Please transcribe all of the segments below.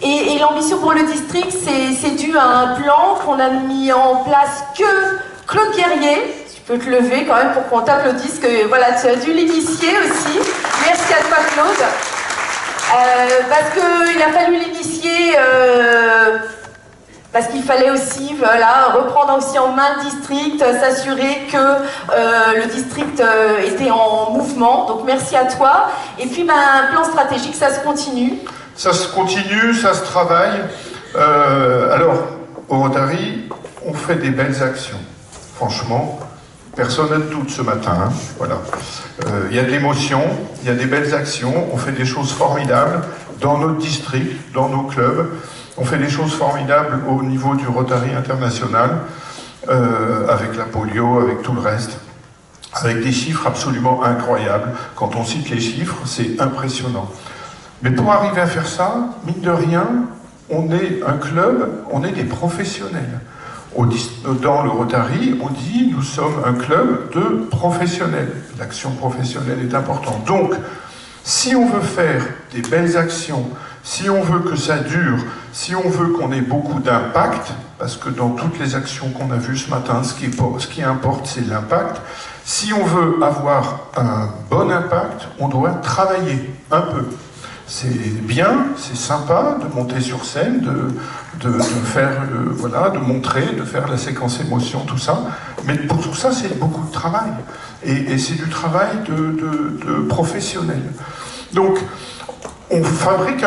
Et l'ambition pour le district, c'est dû à un plan qu'on a mis en place que Claude Guerrier. Tu peux te lever quand même pour qu'on t'applaudisse, que voilà, tu as dû l'initier aussi. Merci à toi, Claude. Parce qu'il a fallu l'initier, parce qu'il fallait aussi reprendre aussi en main le district, s'assurer que le district était en mouvement. Donc merci à toi. Et puis un plan stratégique, ça se continue. Ça se continue, ça se travaille. Alors, au Rotary, on fait des belles actions. Franchement, personne n'a de doute ce matin. Hein. Voilà. Il y a de l'émotion, il y a des belles actions, on fait des choses formidables dans notre district, dans nos clubs. On fait des choses formidables au niveau du Rotary international, avec la polio, avec tout le reste, avec des chiffres absolument incroyables. Quand on cite les chiffres, c'est impressionnant. Mais pour arriver à faire ça, mine de rien, on est un club, on est des professionnels. Dans le Rotary, on dit nous sommes un club de professionnels. L'action professionnelle est importante. Donc, si on veut faire des belles actions, si on veut que ça dure, si on veut qu'on ait beaucoup d'impact, parce que dans toutes les actions qu'on a vues ce matin, ce qui importe, c'est l'impact. Si on veut avoir un bon impact, on doit travailler un peu. C'est bien, c'est sympa de monter sur scène, de faire, de montrer, de faire la séquence émotion, tout ça. Mais pour tout ça, c'est beaucoup de travail. Et c'est du travail de professionnel. Donc, on fabrique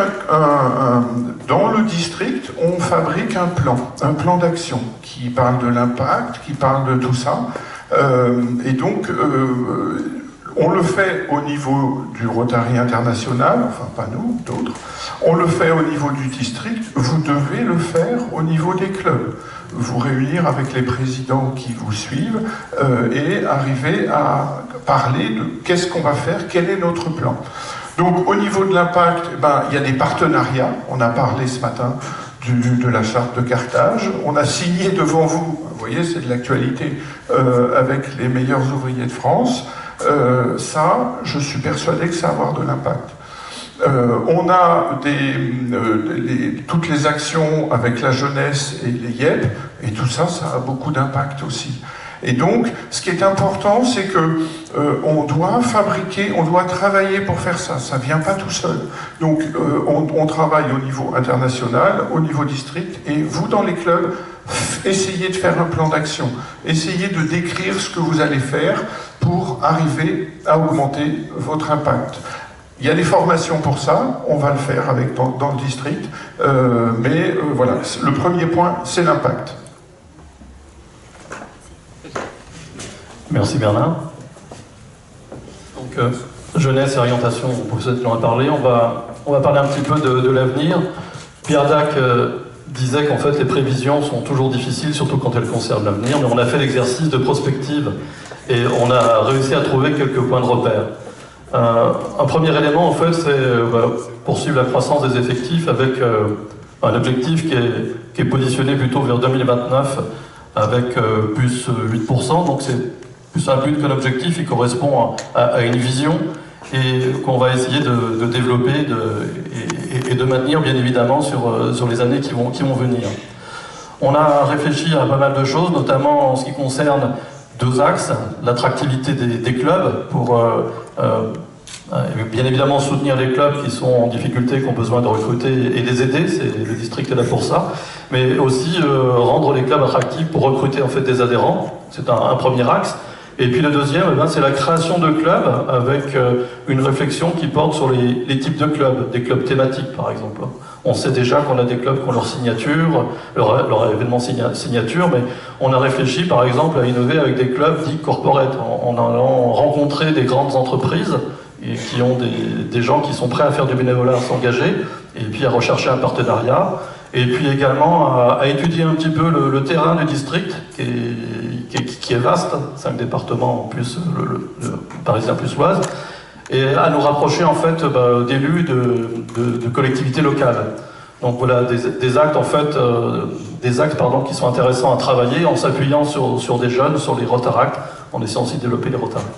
dans le district, on fabrique un plan d'action qui parle de l'impact, qui parle de tout ça. Et donc, on le fait au niveau du Rotary international, enfin pas nous, d'autres. On le fait au niveau du district. Vous devez le faire au niveau des clubs. Vous réunir avec les présidents qui vous suivent et arriver à parler de qu'est-ce qu'on va faire, quel est notre plan. Donc au niveau de l'impact, il y a des partenariats. On a parlé ce matin de la charte de Carthage. On a signé devant vous, vous voyez, c'est de l'actualité, avec les meilleurs ouvriers de France. Ça, je suis persuadé que ça va avoir de l'impact. On a toutes les actions avec la jeunesse et les YEP, et tout ça, ça a beaucoup d'impact aussi. Et donc, ce qui est important, c'est que on doit fabriquer, on doit travailler pour faire ça. Ça vient pas tout seul. Donc, on travaille au niveau international, au niveau district, et vous, dans les clubs, essayez de faire un plan d'action. Essayez de décrire ce que vous allez faire pour arriver à augmenter votre impact. Il y a des formations pour ça, on va le faire dans le district, mais voilà, le premier point, c'est l'impact. Merci Bernard. Donc, jeunesse et orientation, vous en a parlé, on va parler un petit peu de l'avenir. Pierre Dac disait qu'en fait les prévisions sont toujours difficiles, surtout quand elles concernent l'avenir, mais on a fait l'exercice de prospective et on a réussi à trouver quelques points de repère. Un premier élément, en fait, c'est poursuivre la croissance des effectifs avec un objectif qui est positionné plutôt vers 2029 avec plus 8%, donc c'est plus un but qu'un objectif, il correspond à une vision et qu'on va essayer de développer et de maintenir bien évidemment sur les années qui vont venir. On a réfléchi à pas mal de choses, notamment en ce qui concerne deux axes, l'attractivité des clubs pour bien évidemment soutenir les clubs qui sont en difficulté, qui ont besoin de recruter et les aider, le district est là pour ça, mais aussi rendre les clubs attractifs pour recruter en fait des adhérents, c'est un premier axe. Et puis le deuxième, c'est la création de clubs avec une réflexion qui porte sur les types de clubs, des clubs thématiques par exemple. On sait déjà qu'on a des clubs qui ont leur signature, leur événement signature, mais on a réfléchi par exemple à innover avec des clubs dits corporate, en allant rencontrer des grandes entreprises et qui ont des gens qui sont prêts à faire du bénévolat, à s'engager, et puis à rechercher un partenariat, et puis également à étudier un petit peu le terrain du district, qui est vaste, 5 départements en plus, le Parisien plus l'Oise, et à nous rapprocher en fait d'élus de collectivités locales. Donc voilà des actes en fait, qui sont intéressants à travailler en s'appuyant sur des jeunes, sur les Rotaract, en essayant aussi de développer les Rotaract.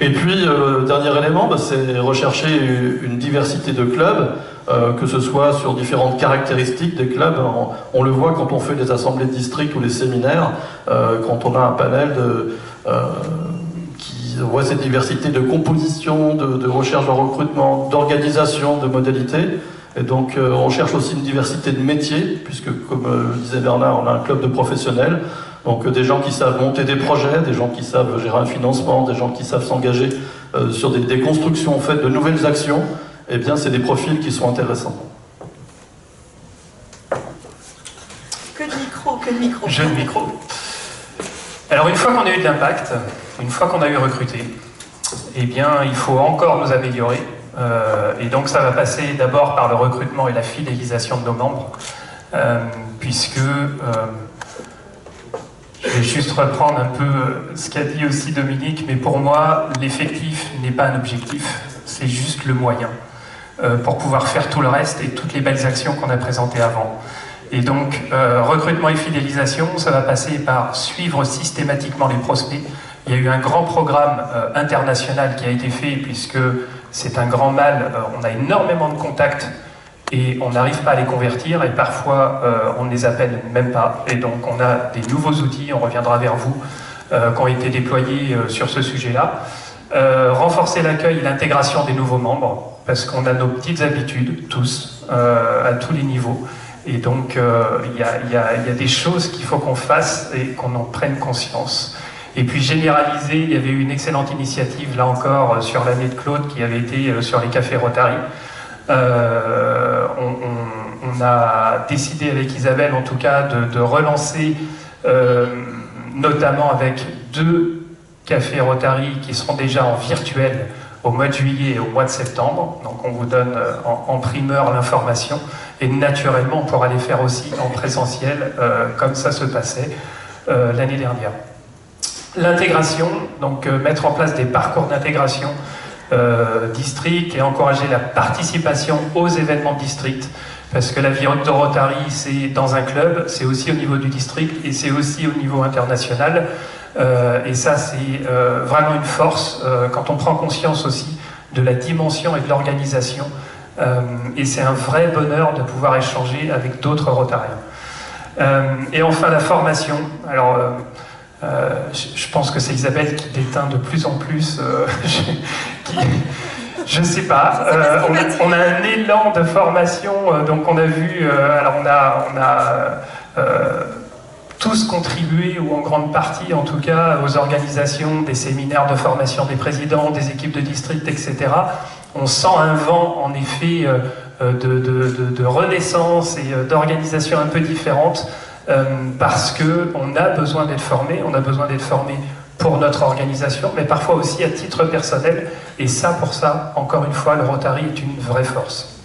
Et puis, le dernier élément, c'est rechercher une diversité de clubs, que ce soit sur différentes caractéristiques des clubs. On le voit quand on fait des assemblées de district ou les séminaires, quand on a un panel qui voit cette diversité de composition, de recherche de recrutement, d'organisation, de modalités. Et donc, on cherche aussi une diversité de métiers, puisque, comme disait Bernard, on a un club de professionnels. Donc des gens qui savent monter des projets, des gens qui savent gérer un financement, des gens qui savent s'engager sur des constructions faites de nouvelles actions, eh bien c'est des profils qui sont intéressants. Que de micro, que de micro. Jeu de micro. Alors une fois qu'on a eu de l'impact, une fois qu'on a eu recruté, eh bien il faut encore nous améliorer. Et donc ça va passer d'abord par le recrutement et la fidélisation de nos membres, puisque... je vais juste reprendre un peu ce qu'a dit aussi Dominique, mais pour moi, l'effectif n'est pas un objectif, c'est juste le moyen pour pouvoir faire tout le reste et toutes les belles actions qu'on a présentées avant. Et donc, recrutement et fidélisation, ça va passer par suivre systématiquement les prospects. Il y a eu un grand programme international qui a été fait, puisque c'est un grand mal, on a énormément de contacts et on n'arrive pas à les convertir, et parfois on ne les appelle même pas. Et donc on a des nouveaux outils, on reviendra vers vous, qui ont été déployés sur ce sujet-là. Renforcer l'accueil et l'intégration des nouveaux membres, parce qu'on a nos petites habitudes, tous, à tous les niveaux. Et donc il y a des choses qu'il faut qu'on fasse et qu'on en prenne conscience. Et puis généraliser, il y avait eu une excellente initiative, là encore, sur l'année de Claude, qui avait été sur les cafés Rotary. On a décidé avec Isabelle en tout cas de relancer notamment avec 2 cafés Rotary qui seront déjà en virtuel au mois de juillet et au mois de septembre. Donc on vous donne en primeur l'information, et naturellement on pourra les faire aussi en présentiel comme ça se passait l'année dernière. L'intégration, donc mettre en place des parcours d'intégration district et encourager la participation aux événements de district, parce que la vie de Rotary, c'est dans un club, c'est aussi au niveau du district et c'est aussi au niveau international, et ça c'est vraiment une force quand on prend conscience aussi de la dimension et de l'organisation, et c'est un vrai bonheur de pouvoir échanger avec d'autres Rotariens. Et enfin la formation. Alors je pense que c'est Isabelle qui déteint de plus en plus, je sais pas, on a un élan de formation, donc on a vu, alors on a tous contribué, ou en grande partie en tout cas, aux organisations des séminaires de formation des présidents, des équipes de district, etc. On sent un vent en effet de renaissance et d'organisation un peu différente, parce qu'on a besoin d'être formé, pour notre organisation, mais parfois aussi à titre personnel, et ça, pour ça, encore une fois, le Rotary est une vraie force.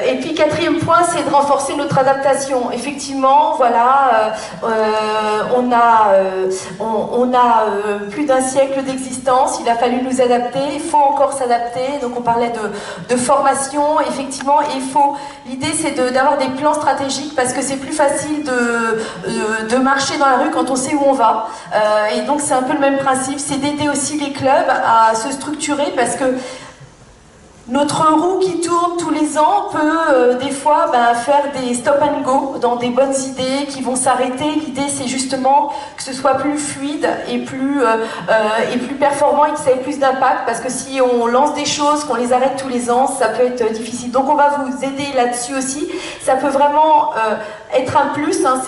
Et puis 4e point, c'est de renforcer notre adaptation. Effectivement, voilà, on a plus d'un siècle d'existence, il a fallu nous adapter, il faut encore s'adapter. Donc on parlait de formation, effectivement, et l'idée c'est d'avoir des plans stratégiques, parce que c'est plus facile de marcher dans la rue quand on sait où on va. Et donc c'est un peu le même principe, c'est d'aider aussi les clubs à se structurer, parce que notre roue qui tourne tous les ans peut des fois faire des stop and go dans des bonnes idées qui vont s'arrêter. L'idée c'est justement que ce soit plus fluide et plus performant, et que ça ait plus d'impact, parce que si on lance des choses, qu'on les arrête tous les ans, ça peut être difficile. Donc on va vous aider là-dessus aussi. Ça peut vraiment être un plus, hein.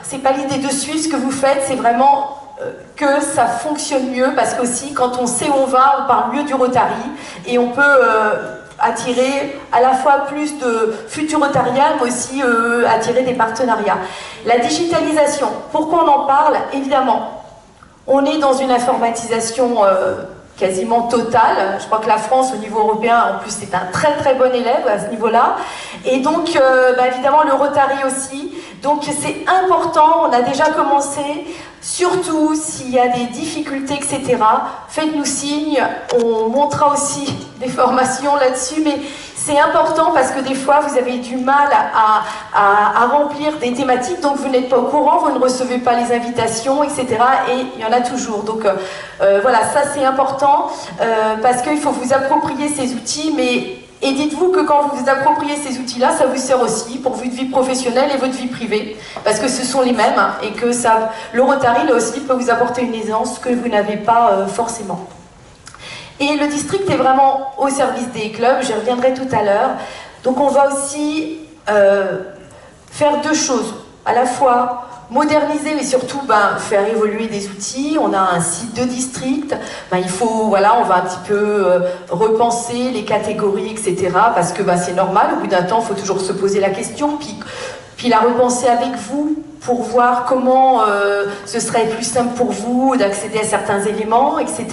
C'est pas l'idée de suivre ce que vous faites, c'est vraiment que ça fonctionne mieux, parce qu'aussi quand on sait où on va, on parle mieux du Rotary, et on peut attirer à la fois plus de futurs Rotariens, mais aussi attirer des partenariats. La digitalisation, pourquoi on en parle? Évidemment, on est dans une informatisation quasiment totale. Je crois que la France, au niveau européen, en plus, c'est un très très bon élève à ce niveau-là. Et donc, évidemment, le Rotary aussi. Donc c'est important, on a déjà commencé, surtout s'il y a des difficultés, etc. Faites-nous signe, on montera aussi des formations là-dessus, mais c'est important parce que des fois vous avez du mal à remplir des thématiques, donc vous n'êtes pas au courant, vous ne recevez pas les invitations, etc. Et il y en a toujours. Donc voilà, ça c'est important parce qu'il faut vous approprier ces outils, mais et dites-vous que quand vous vous appropriez ces outils-là, ça vous sert aussi pour votre vie professionnelle et votre vie privée, parce que ce sont les mêmes et que ça, le Rotary, là aussi, peut vous apporter une aisance que vous n'avez pas forcément. Et le district est vraiment au service des clubs, j'y reviendrai tout à l'heure. Donc on va aussi faire deux choses, à la fois moderniser, mais surtout faire évoluer des outils. On a un site de district, il faut, voilà, on va un petit peu repenser les catégories, etc. Parce que c'est normal, au bout d'un temps, il faut toujours se poser la question, puis la repenser avec vous pour voir comment ce serait plus simple pour vous d'accéder à certains éléments, etc.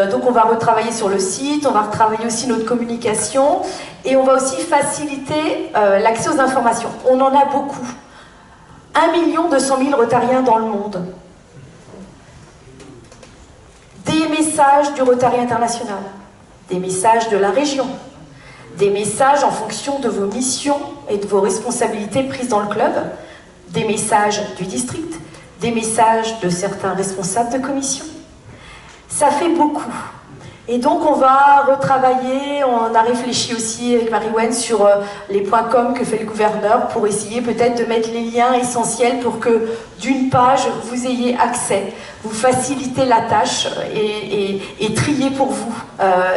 Donc on va retravailler sur le site, on va retravailler aussi notre communication, et on va aussi faciliter l'accès aux informations. On en a beaucoup. 1 200 000 Rotariens dans le monde. Des messages du Rotary International, des messages de la région, des messages en fonction de vos missions et de vos responsabilités prises dans le club, des messages du district, des messages de certains responsables de commission. Ça fait beaucoup. Et donc on va retravailler, on a réfléchi aussi avec Marie-Wen sur les points com que fait le gouverneur pour essayer peut-être de mettre les liens essentiels pour que d'une page vous ayez accès, vous facilitez la tâche et trier pour vous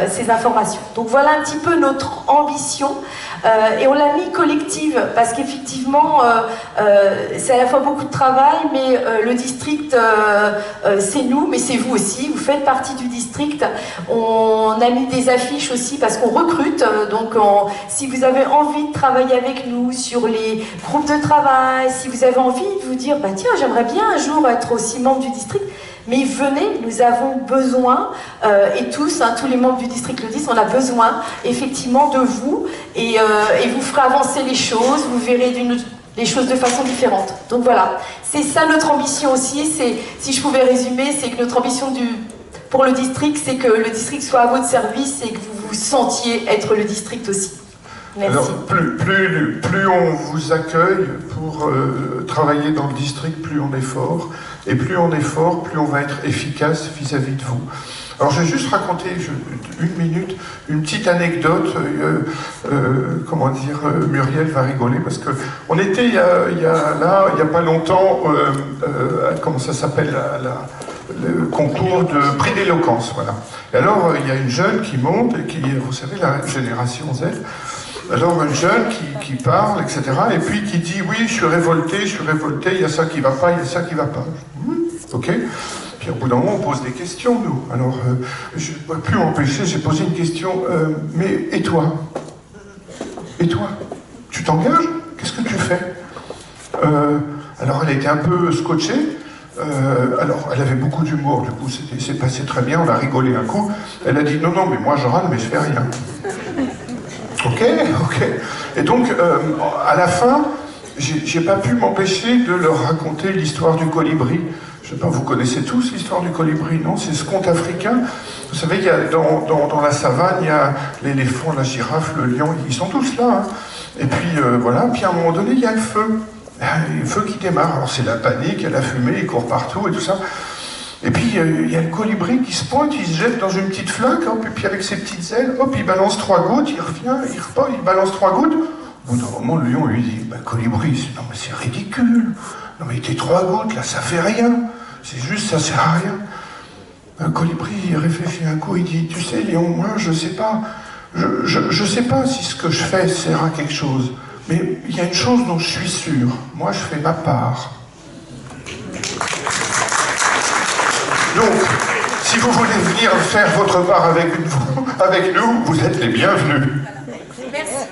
ces informations. Donc voilà un petit peu notre ambition et on l'a mis collective parce qu'effectivement c'est à la fois beaucoup de travail, mais le district c'est nous, mais c'est vous aussi, vous faites partie du district. On a mis des affiches aussi parce qu'on recrute, donc si vous avez envie de travailler avec nous sur les groupes de travail, si vous avez envie de vous dire tiens, j'aimerais bien un jour être aussi membre du district, mais venez, nous avons besoin, et tous, tous les membres du district le disent, on a besoin effectivement de vous, et vous ferez avancer les choses, vous verrez les choses de façon différente. Donc voilà, c'est ça notre ambition aussi, si je pouvais résumer, c'est que notre ambition pour le district, c'est que le district soit à votre service et que vous vous sentiez être le district aussi. Merci. Alors, plus on vous accueille pour travailler dans le district, plus on est fort. Et plus on est fort, plus on va être efficace vis-à-vis de vous. Alors, je vais juste raconter une minute, une petite anecdote. Muriel va rigoler parce que on était il y a pas longtemps, comment ça s'appelle, le concours de prix d'éloquence, voilà. Et alors, il y a une jeune qui monte, et qui, vous savez, la génération Z. Alors, une jeune qui parle, etc., et puis qui dit « Oui, je suis révolté, il y a ça qui va pas, il y a ça qui va pas. » Ok. Puis au bout d'un moment, on pose des questions, nous. Alors, je ne peux plus m'empêcher, j'ai posé une question « Mais, et toi? Et toi? Tu t'engages? Qu'est-ce que tu fais ?» Alors, elle était un peu scotchée. Alors, elle avait beaucoup d'humour, du coup, c'est passé très bien, on a rigolé un coup. Elle a dit « Non, mais moi, je râle, mais je fais rien. » Ok. Et donc, à la fin, j'ai pas pu m'empêcher de leur raconter l'histoire du colibri. Je sais pas, vous connaissez tous l'histoire du colibri, non? C'est ce conte africain. Vous savez, il y a dans la savane, il y a l'éléphant, la girafe, le lion, ils sont tous là. Et puis, voilà, puis à un moment donné, il y a le feu. Le feu qui démarre. Alors, c'est la panique, il y a la fumée, il court partout et tout ça. Et puis, il y a le colibri qui se pointe, il se jette dans une petite flaque, hop, et puis avec ses petites ailes, hop, il balance 3 gouttes, il revient, il repart, il balance 3 gouttes. Au bout d'un moment, le lion lui dit, colibri, non mais c'est ridicule. Non mais tes 3 gouttes, là, ça fait rien. C'est juste, ça sert à rien. Un colibri, il réfléchit un coup, il dit, tu sais, Léon, moi, je sais pas. Je sais pas si ce que je fais sert à quelque chose. Mais il y a une chose dont je suis sûr. Moi, je fais ma part. Donc, si vous voulez venir faire votre part avec nous, vous êtes les bienvenus. Merci.